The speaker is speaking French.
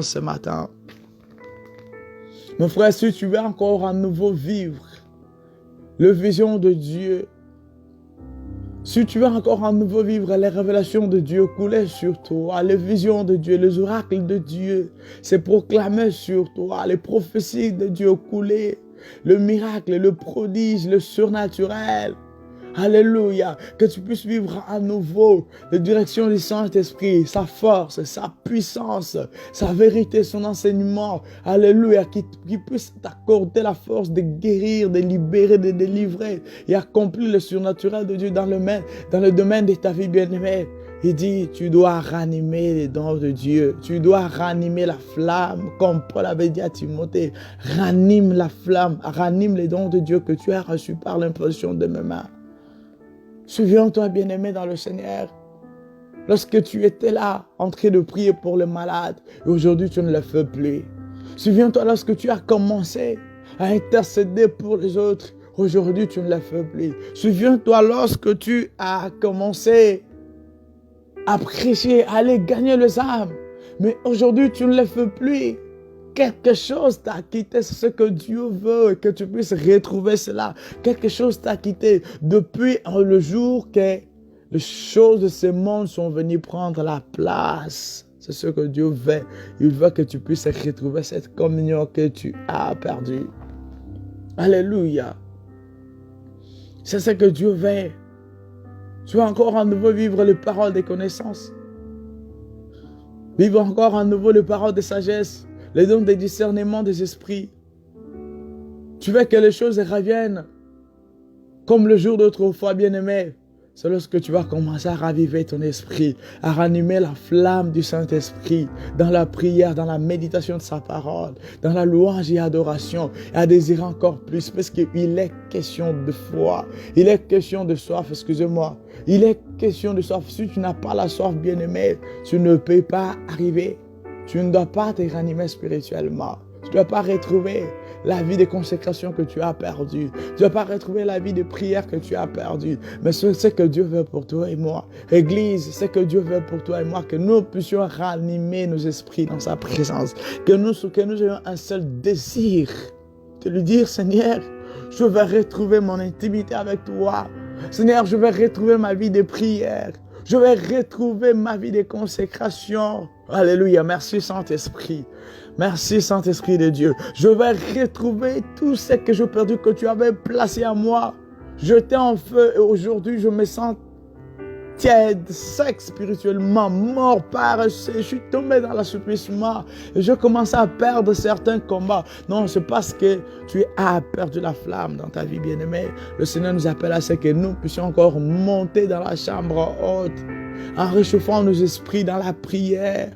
ce matin. Mon frère, si tu veux encore à nouveau vivre la vision de Dieu, si tu veux encore à nouveau vivre les révélations de Dieu couler sur toi, les visions de Dieu, les oracles de Dieu, c'est proclamé sur toi, les prophéties de Dieu couler, le miracle, le prodige, le surnaturel. Alléluia, que tu puisses vivre à nouveau la direction du Saint-Esprit, sa force, sa puissance, sa vérité, son enseignement. Alléluia, qui puisse t'accorder la force de guérir, de libérer, de délivrer et accomplir le surnaturel de Dieu dans le domaine de ta vie bien-aimée. Il dit, tu dois ranimer les dons de Dieu. Tu dois ranimer la flamme, comme Paul avait dit à Timothée. Ranime la flamme, ranime les dons de Dieu que tu as reçus par l'imposition de mes mains. Souviens-toi, bien-aimé dans le Seigneur, lorsque tu étais là, en train de prier pour les malades, et aujourd'hui tu ne le fais plus. Souviens-toi lorsque tu as commencé à intercéder pour les autres, aujourd'hui tu ne le fais plus. Souviens-toi lorsque tu as commencé à prêcher, à aller gagner les âmes, mais aujourd'hui tu ne le fais plus. Quelque chose t'a quitté, c'est ce que Dieu veut, que tu puisses retrouver cela. Quelque chose t'a quitté depuis le jour que les choses de ce monde sont venues prendre la place. C'est ce que Dieu veut. Il veut que tu puisses retrouver cette communion que tu as perdue. Alléluia. C'est ce que Dieu veut. Tu vas encore à nouveau vivre les paroles des connaissances. Vivre encore à nouveau les paroles de sagesse. Les dons de discernement des esprits. Tu veux que les choses reviennent comme le jour d'autrefois, bien-aimé. C'est lorsque tu vas commencer à raviver ton esprit, à ranimer la flamme du Saint-Esprit dans la prière, dans la méditation de sa parole, dans la louange et adoration, et à désirer encore plus, parce qu'il est question de foi, il est question de soif, excusez-moi, il est question de soif. Si tu n'as pas la soif, bien-aimé, tu ne peux pas arriver. Tu ne dois pas te ranimer spirituellement. Tu ne dois pas retrouver la vie de consécration que tu as perdue. Tu ne dois pas retrouver la vie de prière que tu as perdue. Mais c'est ce que Dieu veut pour toi et moi. Église, c'est ce que Dieu veut pour toi et moi. Que nous puissions ranimer nos esprits dans sa présence. Que nous ayons un seul désir. De lui dire, Seigneur, je veux retrouver mon intimité avec toi. Seigneur, je veux retrouver ma vie de prière. Je vais retrouver ma vie de consécration. Alléluia. Merci Saint-Esprit. Merci Saint-Esprit de Dieu. Je vais retrouver tout ce que j'ai perdu, que tu avais placé en moi. Jeté en feu et aujourd'hui je me sens tiède, sec spirituellement, mort, paresseux. Je suis tombé dans l'assouplissement et je commence à perdre certains combats. Non, c'est parce que tu as perdu la flamme dans ta vie, bien-aimée. Le Seigneur nous appelle à ce que nous puissions encore monter dans la chambre haute en réchauffant nos esprits dans la prière.